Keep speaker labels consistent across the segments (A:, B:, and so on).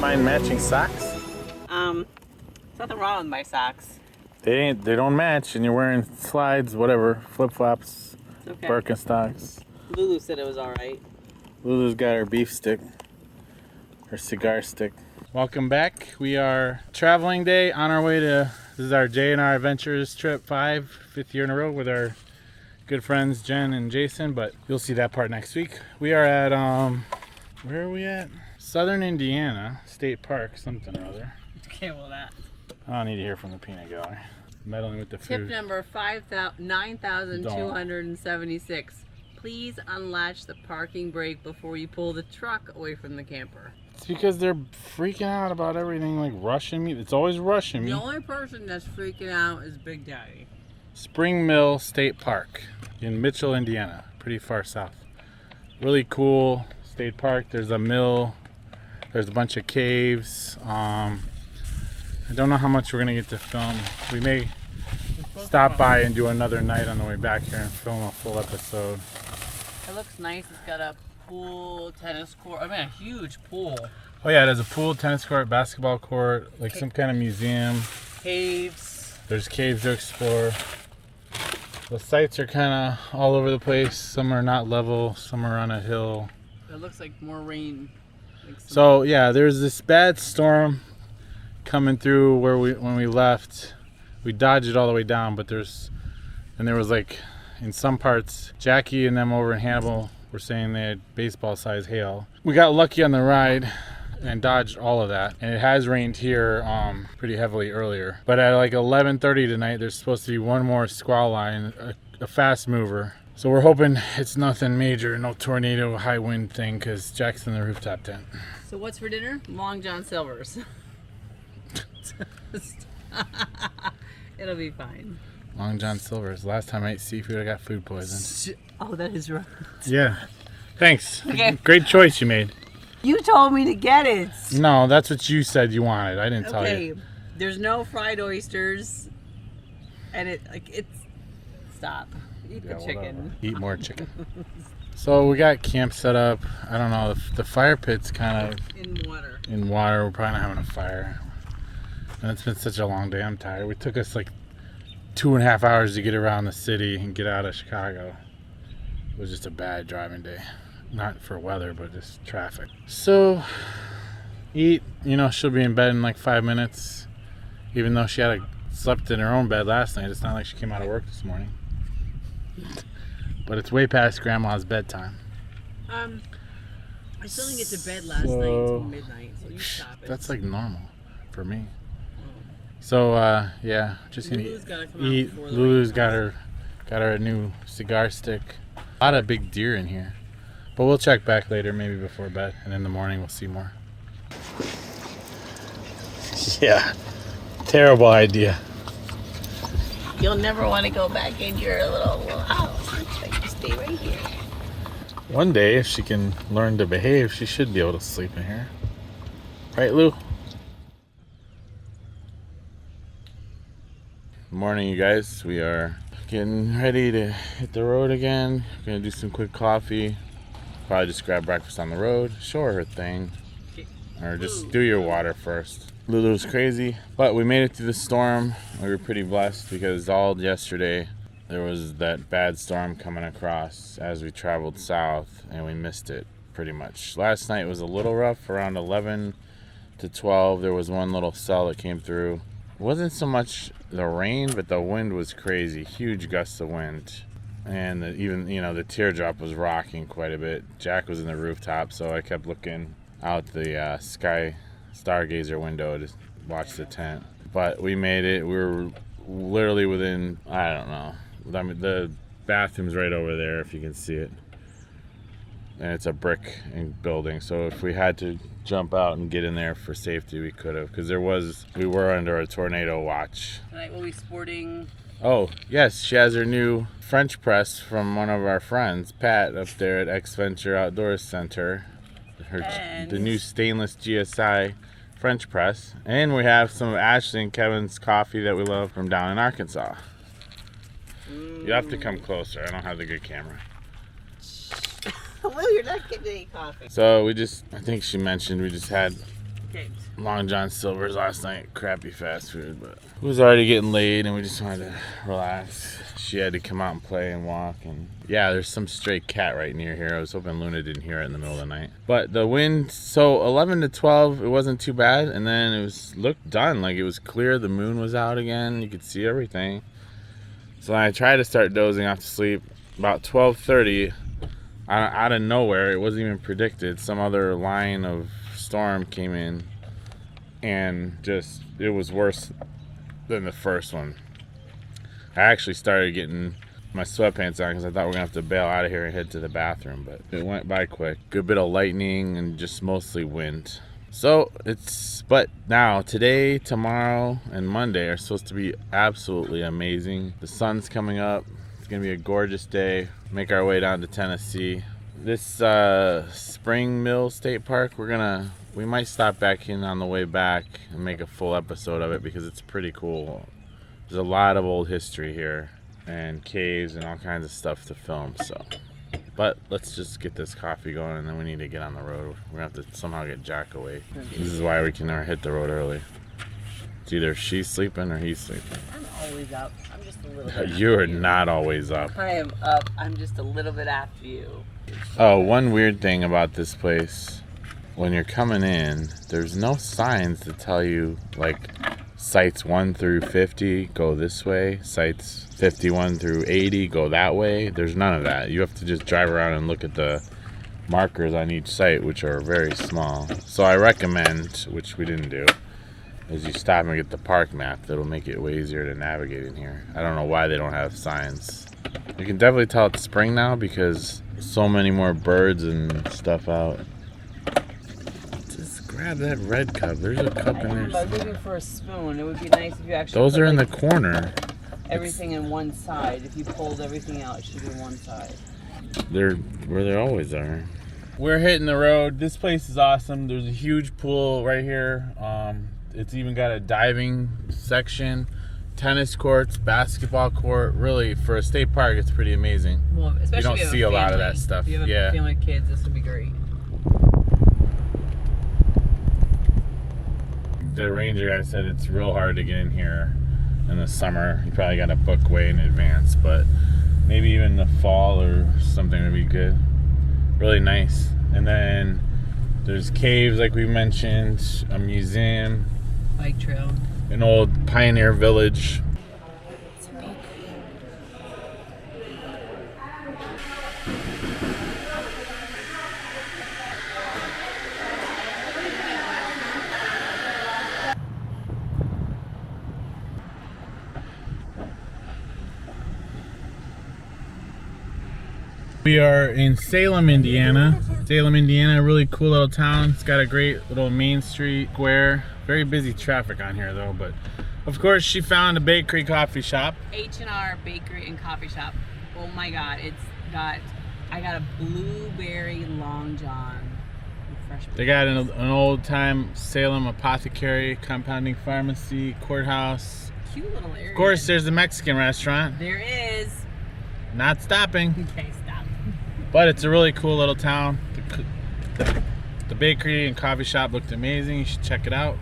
A: don't mind matching socks?
B: Nothing wrong with my socks.
A: They don't match, and you're wearing slides, whatever, flip-flops,
B: Okay.
A: Birkenstocks.
B: Lulu said it was all right.
A: Lulu's got her beef stick, her cigar stick. Welcome back. We are traveling day on our way to, this is our J&R Adventures trip 5th year in a row with our good friends Jen and Jason, but you'll see that part next week. We are at, where are we at? Southern Indiana State Park, something or other.
B: Okay, well that.
A: I don't need to hear from the peanut gallery. Meddling with the
B: Tip
A: food.
B: number 9,276. Please unlatch the parking brake before you pull the truck away from the camper.
A: It's because they're freaking out about everything, like rushing me. It's always rushing me.
B: The only person that's freaking out is Big Daddy.
A: Spring Mill State Park in Mitchell, Indiana. Pretty far south. Really cool state park. There's a mill. There's a bunch of caves. I don't know how much we're going to get to film. We may stop by and do another night on the way back here and film a full episode.
B: It looks nice. It's got a pool, tennis court. I mean, a huge pool.
A: Oh yeah, there's a pool, tennis court, basketball court, like some kind of museum.
B: Caves.
A: There's caves to explore. The sites are kind of all over the place. Some are not level, some are on a hill.
B: It looks like more rain.
A: So yeah, there's this bad storm coming through when we left. We dodged it all the way down, but there was like in some parts, Jackie and them over in Hannibal were saying they had baseball size hail. We got lucky on the ride and dodged all of that, and it has rained here pretty heavily earlier. But at like 11:30 tonight, there's supposed to be one more squall line, a fast mover. So we're hoping it's nothing major, no tornado, high wind thing, because Jack's in the rooftop tent.
B: So what's for dinner? Long John Silver's. It'll be fine.
A: Long John Silver's. Last time I ate seafood, I got food poisoning.
B: Oh, that is right.
A: Yeah. Thanks.
B: Okay.
A: Great choice you made.
B: You told me to get it.
A: No, that's what you said you wanted. I didn't tell you.
B: Okay. There's no fried oysters, and it's stop. Eat the chicken.
A: Whatever. Eat more chicken. So we got camp set up. I don't know. The fire pit's kind of
B: in water.
A: In water. We're probably not having a fire. And it's been such a long day. I'm tired. We took us like 2.5 hours to get around the city and get out of Chicago. It was just a bad driving day. Not for weather, but just traffic. So, eat. She'll be in bed in like 5 minutes. Even though she slept in her own bed last night. It's not like she came out of work this morning. But it's way past Grandma's bedtime.
B: I still didn't get to bed last night until midnight, so you stop it.
A: That's like normal for me. So yeah, just gonna eat. Lulu's got her new cigar stick. A lot of big deer in here, but we'll check back later, maybe before bed, and in the morning we'll see more. Yeah, terrible idea.
B: You'll never want to go back in your little house. Like you stay right here.
A: One day, if she can learn to behave, she should be able to sleep in here. Right, Lou? Morning, you guys. We are getting ready to hit the road again. We're gonna do some quick coffee. Probably just grab breakfast on the road. Show her thing. Or just do your water first. Lulu's crazy, but we made it through the storm. We were pretty blessed because all yesterday there was that bad storm coming across as we traveled south, and we missed it pretty much. Last night was a little rough. Around 11 to 12 there was one little cell that came through. It wasn't so much the rain, but the wind was crazy. Huge gusts of wind, and even the teardrop was rocking quite a bit. Jack was in the rooftop, so I kept looking out the sky stargazer window to watch the tent. But we made it. We were literally within, I don't know, I mean, the bathroom's right over there if you can see it, and it's a brick building, so if we had to jump out and get in there for safety, we could have, because we were under a tornado watch.
B: Tonight we'll be sporting.
A: Oh yes, she has her new French press from one of our friends, Pat, up there at X Venture Outdoors Center. The new stainless GSI French press. And we have some of Ashley and Kevin's coffee that we love from down in Arkansas. You have to come closer. I don't have the good camera.
B: Well, you're not getting any coffee.
A: So I think she mentioned we just had
B: Okay.
A: Long John Silver's last night. Crappy fast food, but it was already getting late and we just wanted to relax. She had to come out and play and walk, and yeah, there's some stray cat right near here. I was hoping Luna didn't hear it in the middle of the night. But the wind, so 11 to 12, it wasn't too bad, and then it was looked done. Like, it was clear, the moon was out again, you could see everything. So I tried to start dozing off to sleep. About 12:30, out of nowhere, it wasn't even predicted, some other line of storm came in, and just, it was worse than the first one. I actually started getting my sweatpants on because I thought we're gonna have to bail out of here and head to the bathroom, but it went by quick. Good bit of lightning and just mostly wind. So but now today, tomorrow, and Monday are supposed to be absolutely amazing. The sun's coming up. It's gonna be a gorgeous day. Make our way down to Tennessee. This Spring Mill State Park, we might stop back in on the way back and make a full episode of it because it's pretty cool. There's a lot of old history here and caves and all kinds of stuff to film. So, but let's just get this coffee going, and then we need to get on the road. We're gonna have to somehow get Jack away. This is why we can never hit the road early. It's either she's sleeping or he's sleeping.
B: I'm always up. I'm just a little bit.
A: You are not always up.
B: I am up. I'm just a little bit after you.
A: Oh, one weird thing about this place, when you're coming in, there's no signs to tell you, like, sites 1 through 50 go this way, sites 51 through 80 go that way. There's none of that. You have to just drive around and look at the markers on each site, which are very small. So I recommend, which we didn't do, is you stop and get the park map. That'll make it way easier to navigate in here. I don't know why they don't have signs. You can definitely tell it's spring now because so many more birds and stuff out. Just grab that red cup. There's a cup in there.
B: I was looking for a spoon. It would be nice if you actually.
A: Those are in the corner.
B: Everything in one side. If you pulled everything out, it should be one side.
A: They're where they always are. We're hitting the road. This place is awesome. There's a huge pool right here. It's even got a diving section, tennis courts, basketball court. Really, for a state park, it's pretty amazing.
B: Well, especially
A: you don't
B: if you have
A: see a lot of
B: family.
A: that stuff.
B: If you have a family of kids, this would be great.
A: The ranger guy said it's real hard to get in here in the summer. You probably got to book way in advance, but maybe even the fall or something would be good. Really nice. And then there's caves, like we mentioned, a museum,
B: Bike trail,
A: an old pioneer village. We are in Salem, Indiana. Salem, Indiana, really cool little town. It's got a great little main street square. Very busy traffic on here though, but of course she found a bakery coffee shop.
B: H&R Bakery and Coffee Shop. Oh my God, I got a blueberry Long John. Fresh.
A: They got an old time Salem apothecary, compounding pharmacy, courthouse.
B: Cute little area.
A: Of course, there's a Mexican restaurant.
B: There is.
A: Not stopping.
B: Okay, stop.
A: But it's a really cool little town. The bakery and coffee shop looked amazing. You should check it out.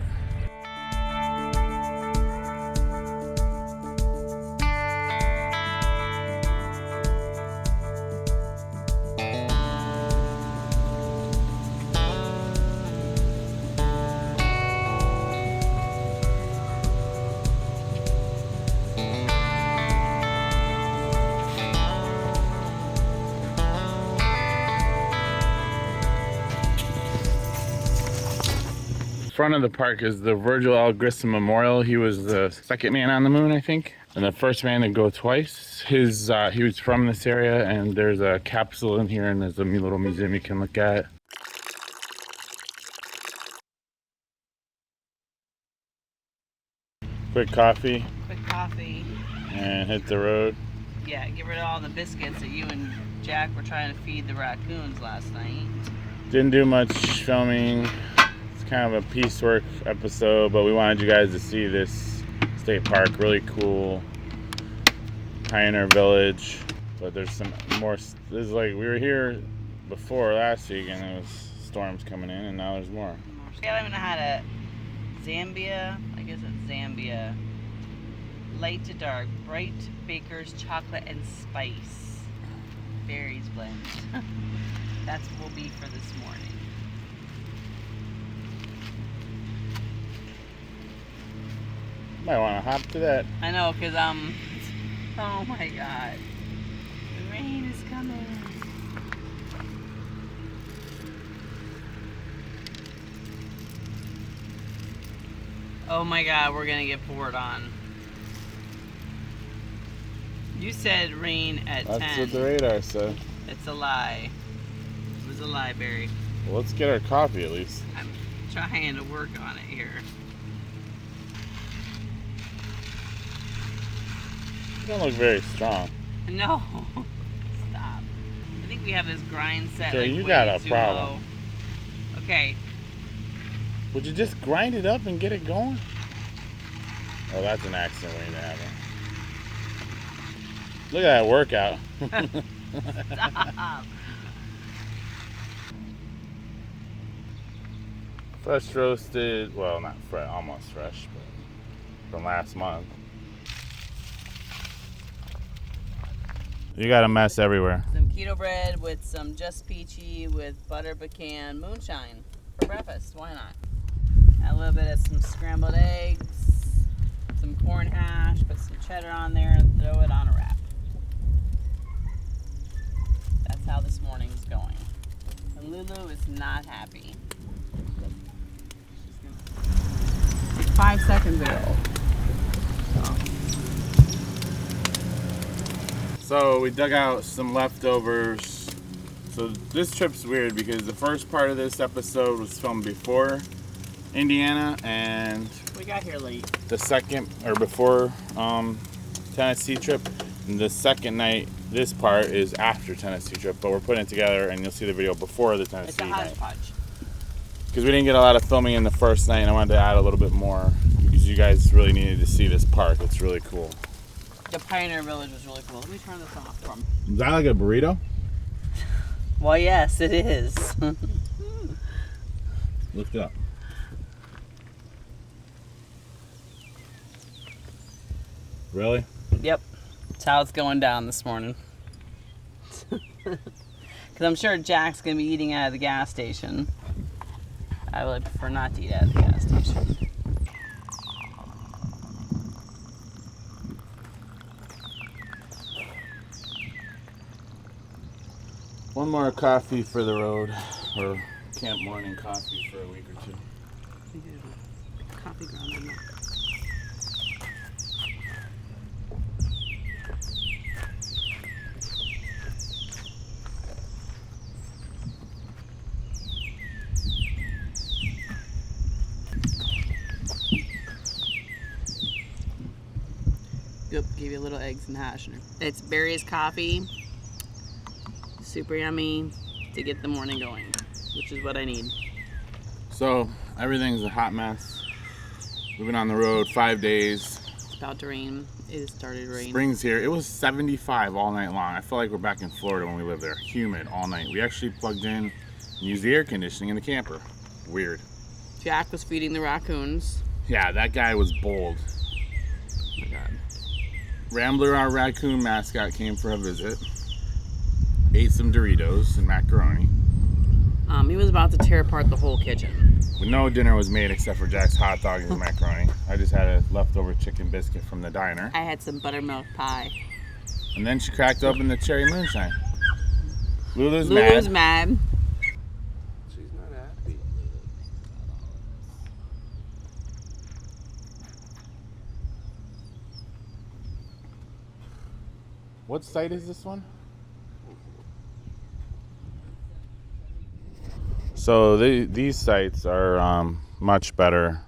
A: Front of the park is the Virgil L. Grissom Memorial. He was the second man on the moon, I think, and the first man to go twice. He was from this area, and there's a capsule in here, and there's a little museum you can look at. Quick coffee.
B: Quick coffee.
A: And hit the road.
B: Yeah, get rid of all the biscuits that you and Jack were trying to feed the raccoons last night.
A: Didn't do much filming. Kind of a piecework episode, but we wanted you guys to see this state park. Really cool pioneer village, but there's some more. There's like, we were here before last week and there was storms coming in, and now there's more.
B: More I don't even know how to. Zambia, I guess it's Zambia. Light to dark, bright baker's chocolate and spice. Berries blend. That's what will be for this morning.
A: Might want to hop to that.
B: I know, cause oh my God, the rain is coming. Oh my God, we're gonna get poured on. You said rain at 10.
A: That's what the radar said.
B: It's a lie. It was a lie, Barry.
A: Well, let's get our coffee at least.
B: I'm trying to work on it here.
A: You don't look very strong.
B: No. Stop. I think we have this grind set.
A: Okay,
B: like,
A: you
B: way
A: got a
B: too
A: problem.
B: low. Okay.
A: Would you just grind it up and get it going? Oh, that's an accident waiting to happen. Look at that workout.
B: Stop.
A: Fresh roasted, well, not fresh, almost fresh, but from last month. You got a mess everywhere.
B: Some keto bread with some just peachy with butter pecan moonshine for breakfast. Why not? Add a little bit of some scrambled eggs, some corn hash, put some cheddar on there, and throw it on a wrap. That's how this morning's going. And Lulu is not happy. Like 5 seconds ago.
A: So we dug out some leftovers. So this trip's weird because the first part of this episode was filmed before Indiana, and
B: We got here late.
A: the second, or before Tennessee trip. And the second night, this part is after Tennessee trip, but we're putting it together, and you'll see the video before the
B: It's
A: Tennessee
B: a
A: night.
B: hodgepodge.
A: Because we didn't get a lot of filming in the first night, and I wanted to add a little bit more because you guys really needed to see this park. It's really cool.
B: The Pioneer Village was really cool. Let me turn this off for him.
A: Is that like a burrito?
B: Well, yes, it is.
A: Lift it up. Really?
B: Yep. That's how it's going down this morning. Because I'm sure Jack's going to be eating out of the gas station. I would prefer not to eat out of the gas station.
A: One more coffee for the road, or camp morning coffee for a week or two.
B: Coffee ground in there. Yep, gave you a little eggs and hash in it. It's Barry's coffee. Super yummy to get the morning going, which is what I need.
A: So everything's a hot mess. We've been on the road 5 days.
B: It's about to rain. It started raining.
A: Spring's here. It was 75 all night long. I feel like we're back in Florida when we lived there. Humid all night. We actually plugged in and used the air conditioning in the camper. Weird.
B: Jack was feeding the raccoons.
A: Yeah, that guy was bold.
B: Oh my God.
A: Rambler, our raccoon mascot, came for a visit. Ate some Doritos and macaroni.
B: He was about to tear apart the whole kitchen.
A: But no dinner was made except for Jack's hot dog and his macaroni. I just had a leftover chicken biscuit from the diner.
B: I had some buttermilk pie.
A: And then she cracked open the cherry moonshine. Lulu's
B: Lulu's
A: mad.
B: mad.
C: She's not happy.
A: What site is this one? So these sites are much better.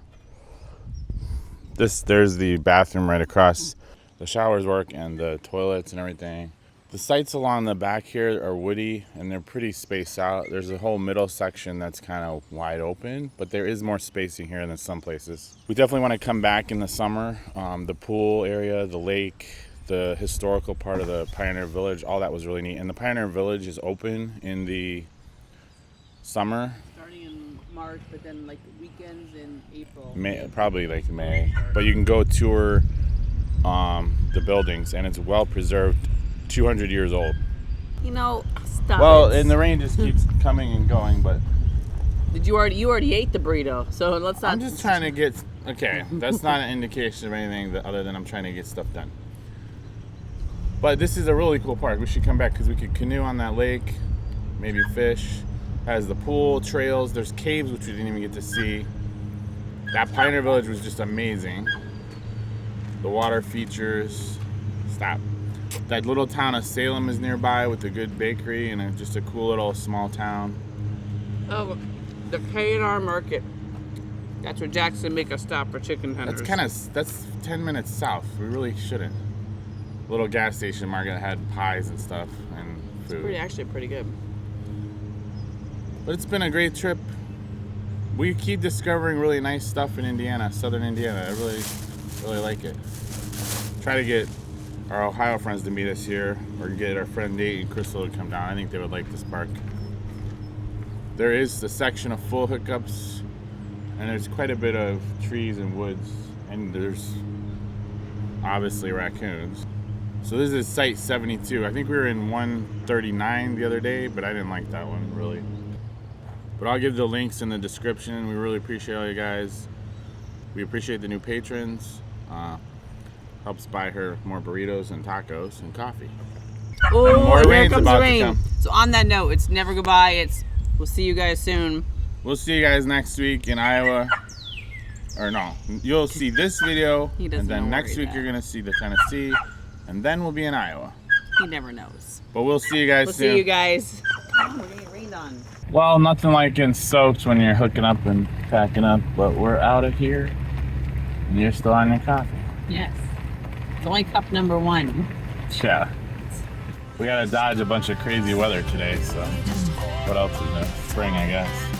A: There's the bathroom right across. The showers work and the toilets and everything. The sites along the back here are woody and they're pretty spaced out. There's a whole middle section that's kind of wide open, but there is more spacing here than some places. We definitely want to come back in the summer. The pool area, the lake, the historical part of the Pioneer Village, all that was really neat. And the Pioneer Village is open in the summer.
B: Starting in
D: March, but then like weekends in April.
A: May, probably like May. But you can go tour the buildings, and it's well preserved, 200 years old.
D: You know, stop
A: Well,
D: it.
A: and the rain just keeps coming and going, but
D: Did you already ate the burrito, so let's not.
A: I'm just trying to get, okay, that's not an indication of anything other than I'm trying to get stuff done. But this is a really cool park. We should come back because we could canoe on that lake, maybe fish. Has the pool, trails, there's caves which we didn't even get to see. That Pioneer Village was just amazing. The water features, stop. That little town of Salem is nearby with a good bakery and just a cool little small town.
D: Oh, the K&R Market. That's where Jackson make a stop for chicken tenders.
A: That's 10 minutes south. We really shouldn't. Little gas station market had pies and stuff and food.
D: Actually pretty good.
A: But it's been a great trip. We keep discovering really nice stuff in Indiana, southern Indiana. I really like it. Try to get our Ohio friends to meet us here, or get our friend Nate and Crystal to come down. I think they would like this park. There is a section of full hookups, and there's quite a bit of trees and woods, and there's obviously raccoons. So this is site 72. I think we were in 139 the other day, but I didn't like that one really. But I'll give the links in the description. We really appreciate all you guys. We appreciate the new patrons. Helps buy her more burritos and tacos and coffee.
D: Oh,
A: more
D: here
A: rain's
D: comes
A: about
D: the
A: to
D: rain.
A: come.
D: So on that note, it's never goodbye. It's we'll see you guys soon.
A: We'll see you guys next week in Iowa. Or no, you'll see this video,
D: He doesn't
A: and then
D: know
A: next
D: where
A: week
D: he's
A: you're gonna see the Tennessee, and then we'll be in Iowa.
D: He never knows.
A: But we'll see you guys
D: We'll
A: soon.
D: see you guys.
B: Oh, we're getting rained on.
A: Well, nothing like getting soaked when you're hooking up and packing up, but we're out of here, and you're still on your coffee.
B: Yes. It's only cup number 1.
A: Yeah. We gotta dodge a bunch of crazy weather today, so what else is new? Spring, I guess.